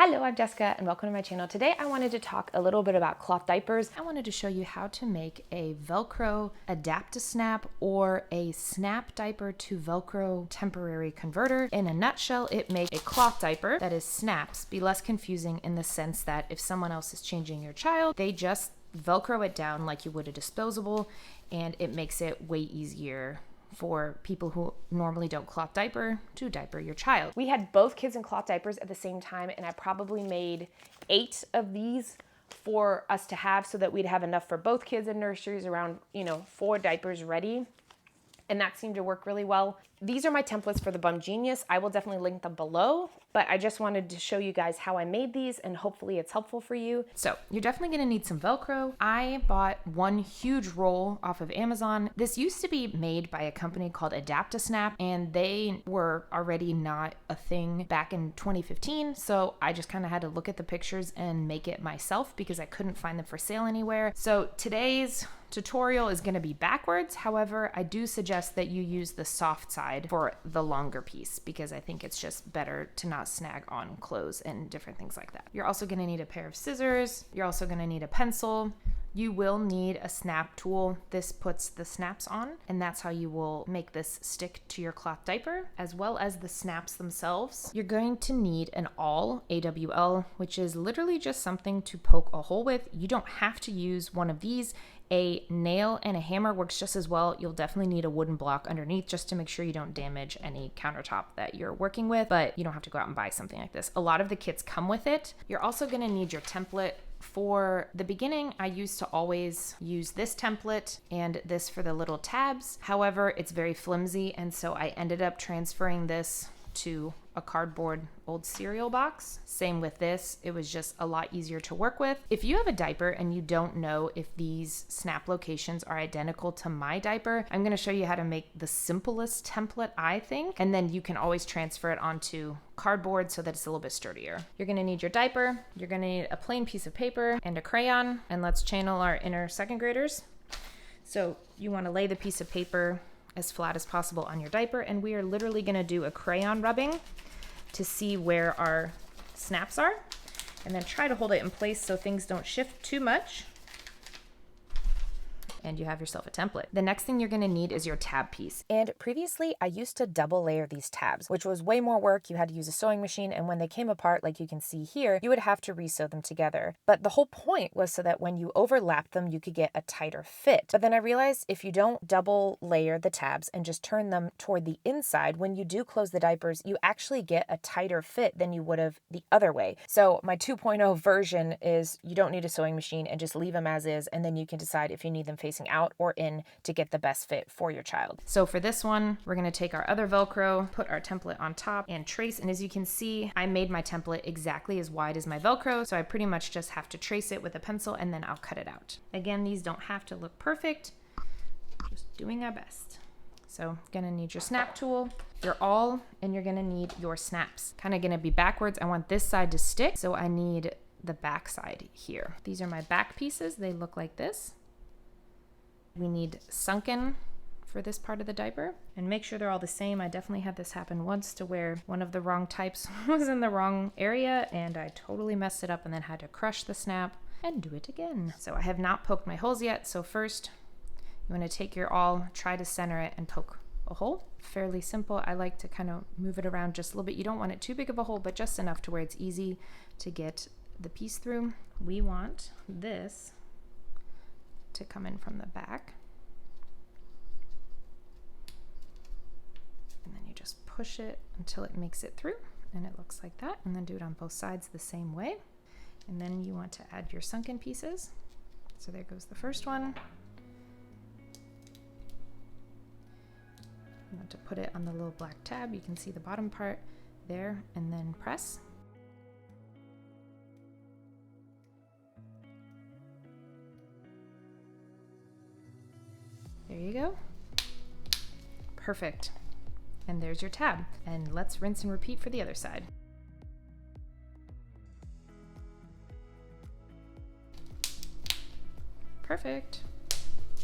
Hello, I'm Jessica and welcome to my channel. Today I wanted to talk a little bit about cloth diapers. I wanted to show you how to make a Velcro Adaptor Snap or a Snap Diaper to Velcro temporary converter. In a nutshell, it makes a cloth diaper that is snaps be less confusing in the sense that if someone else is changing your child, they just Velcro it down like you would a disposable, and it makes it way easier for people who normally don't cloth diaper to diaper your child. We had both kids in cloth diapers at the same time, and I probably made 8 of these for us to have so that we'd have enough for both kids in nurseries, around 4 diapers ready. And that seemed to work really well. These are my templates for the Bum Genius. I will definitely link them below, but I just wanted to show you guys how I made these and hopefully it's helpful for you. So you're definitely gonna need some Velcro. I bought one huge roll off of Amazon. This used to be made by a company called Adapta-Snap, and they were already not a thing back in 2015. So I just kind of had to look at the pictures and make it myself because I couldn't find them for sale anywhere. So today's tutorial is going to be backwards. However, I do suggest that you use the soft side for the longer piece because I think it's just better to not snag on clothes and different things like that. You're also going to need a pair of scissors. You're also going to need a pencil. You will need a snap tool. This puts the snaps on, and that's how you will make this stick to your cloth diaper, as well as the snaps themselves. You're going to need an awl, AWL, which is literally just something to poke a hole with. You don't have to use one of these. A nail and a hammer works just as well. You'll definitely need a wooden block underneath just to make sure you don't damage any countertop that you're working with, but you don't have to go out and buy something like this. A lot of the kits come with it. You're also gonna need your template. For the beginning, I used to always use this template and this for the little tabs. However, it's very flimsy, and so I ended up transferring this to a cardboard old cereal box. Same with this, it was just a lot easier to work with. If you have a diaper and you don't know if these snap locations are identical to my diaper, I'm gonna show you how to make the simplest template, I think, and then you can always transfer it onto cardboard so that it's a little bit sturdier. You're gonna need your diaper, you're gonna need a plain piece of paper and a crayon, and let's channel our inner second graders. So you wanna lay the piece of paper as flat as possible on your diaper, and we are literally going to do a crayon rubbing to see where our snaps are, and then try to hold it in place so things don't shift too much. And you have yourself a template. The next thing you're gonna need is your tab piece. And previously I used to double layer these tabs, which was way more work. You had to use a sewing machine, and when they came apart, like you can see here, you would have to re-sew them together. But the whole point was so that when you overlap them, you could get a tighter fit. But then I realized if you don't double layer the tabs and just turn them toward the inside, when you do close the diapers, you actually get a tighter fit than you would have the other way. So my 2.0 version is you don't need a sewing machine and just leave them as is, and then you can decide if you need them facing out or in to get the best fit for your child. So for this one, we're going to take our other Velcro, put our template on top and trace. And as you can see, I made my template exactly as wide as my Velcro. So I pretty much just have to trace it with a pencil and then I'll cut it out. Again, these don't have to look perfect, just doing our best. So gonna need your snap tool, your awl, and you're gonna need your snaps. Kind of gonna be backwards. I want this side to stick, so I need the back side here. These are my back pieces. They look like this. We need sunken for this part of the diaper, and make sure they're all the same. I definitely had this happen once to where one of the wrong types was in the wrong area and I totally messed it up and then had to crush the snap and do it again. So I have not poked my holes yet. So first you want to take your awl, try to center it and poke a hole. Fairly simple. I like to kind of move it around just a little bit. You don't want it too big of a hole, but just enough to where it's easy to get the piece through. We want this to come in from the back, and then you just push it until it makes it through, and it looks like that. And then do it on both sides the same way. And then you want to add your sunken pieces. So there goes the first one. You want to put it on the little black tab. You can see the bottom part there, and then press. There you go. Perfect. And there's your tab. And let's rinse and repeat for the other side. Perfect.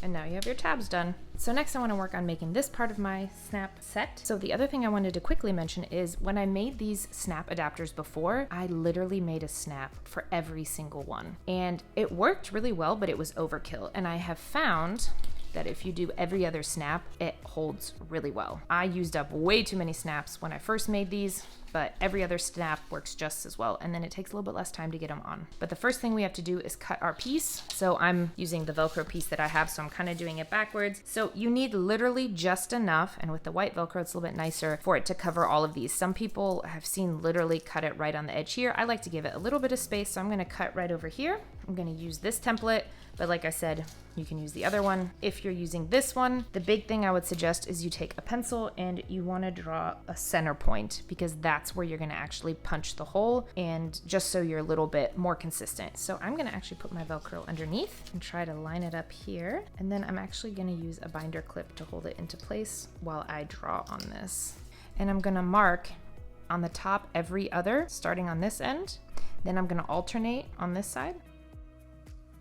And now you have your tabs done. So next I want to work on making this part of my snap set. So the other thing I wanted to quickly mention is when I made these snap adapters before, I literally made a snap for every single one. And it worked really well, but it was overkill. And I have found that if you do every other snap, it holds really well. I used up way too many snaps when I first made these, but every other snap works just as well. And then it takes a little bit less time to get them on. But the first thing we have to do is cut our piece. So I'm using the Velcro piece that I have, so I'm kind of doing it backwards. So you need literally just enough, and with the white Velcro, it's a little bit nicer for it to cover all of these. Some people have seen literally cut it right on the edge here. I like to give it a little bit of space, so I'm gonna cut right over here. I'm gonna use this template, but like I said, you can use the other one. If you're using this one, the big thing I would suggest is you take a pencil and you wanna draw a center point, because that's where you're gonna actually punch the hole, and just so you're a little bit more consistent. So I'm gonna actually put my Velcro underneath and try to line it up here. And then I'm actually gonna use a binder clip to hold it into place while I draw on this. And I'm gonna mark on the top every other, starting on this end. Then I'm gonna alternate on this side.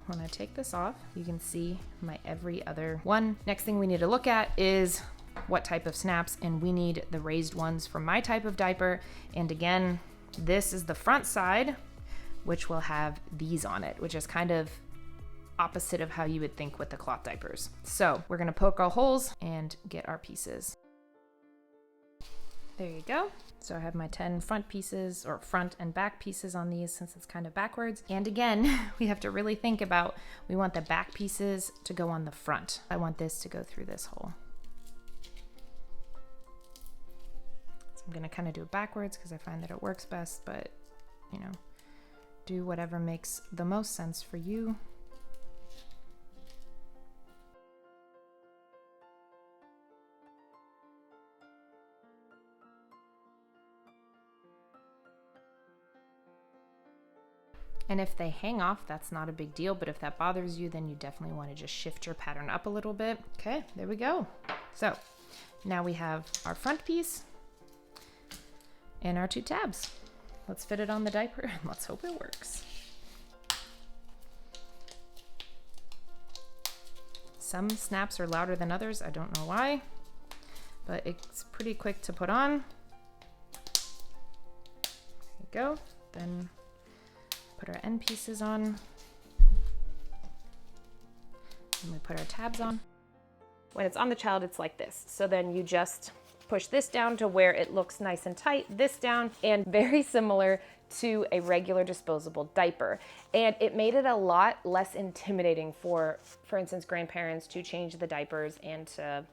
When I take this off, you can see my every other one. Next thing we need to look at is what type of snaps, and we need the raised ones for my type of diaper. And again, this is the front side, which will have these on it, which is kind of opposite of how you would think with the cloth diapers. So we're gonna poke our holes and get our pieces. There you go. So I have my 10 front pieces, or front and back pieces on these, since it's kind of backwards. And again, we have to really think about, we want the back pieces to go on the front. I want this to go through this hole. So I'm gonna kind of do it backwards because I find that it works best, but you know, do whatever makes the most sense for you. And if they hang off, that's not a big deal, but if that bothers you, then you definitely want to just shift your pattern up a little bit. Okay, there we go. So now we have our front piece and our two tabs. Let's fit it on the diaper and let's hope it works. Some snaps are louder than others. I don't know why, but it's pretty quick to put on. There we go. Then put our end pieces on, and we put our tabs on. When it's on the child, it's like this. So then you just push this down to where it looks nice and tight, this down, and very similar to a regular disposable diaper. And it made it a lot less intimidating for instance, grandparents to change the diapers and to,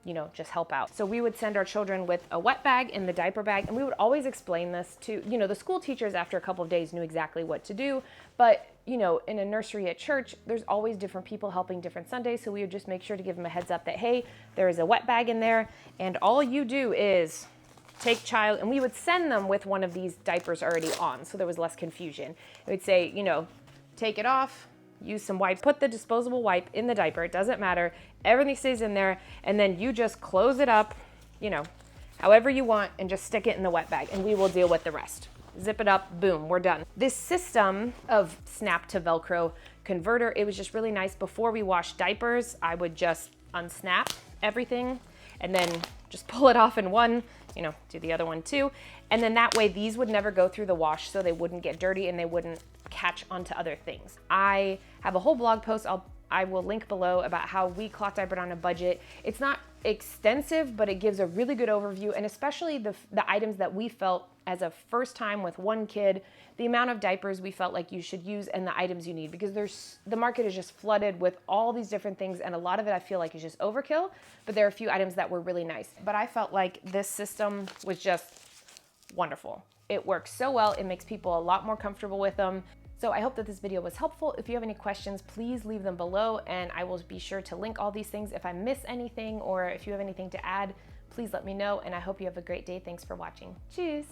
you know, just help out. So we would send our children with a wet bag in the diaper bag, and we would always explain this to, you know, the school teachers after a couple of days knew exactly what to do, but you know, in a nursery at church, there's always different people helping different Sundays, so we would just make sure to give them a heads up that, hey, there is a wet bag in there, and all you do is take child, and we would send them with one of these diapers already on, so there was less confusion. It would say, you know, take it off, use some wipe, put the disposable wipe in the diaper, it doesn't matter, everything stays in there, and then you just close it up, you know, however you want, and just stick it in the wet bag, and we will deal with the rest. Zip it up, boom, we're done. This system of Snap to Velcro converter, it was just really nice. Before we washed diapers, I would just unsnap everything and then just pull it off in one, you know, do the other one too. And then that way these would never go through the wash, so they wouldn't get dirty and they wouldn't catch onto other things. I have a whole blog post I will link below about how we cloth diapered on a budget. It's not extensive, but it gives a really good overview, and especially the items that we felt as a first time with one kid, the amount of diapers we felt like you should use and the items you need, because the market is just flooded with all these different things, and a lot of it I feel like is just overkill, but there are a few items that were really nice. But I felt like this system was just wonderful. It works so well, it makes people a lot more comfortable with them. So I hope that this video was helpful. If you have any questions, please leave them below, and I will be sure to link all these things. If I miss anything or if you have anything to add, please let me know, and I hope you have a great day. Thanks for watching. Cheers.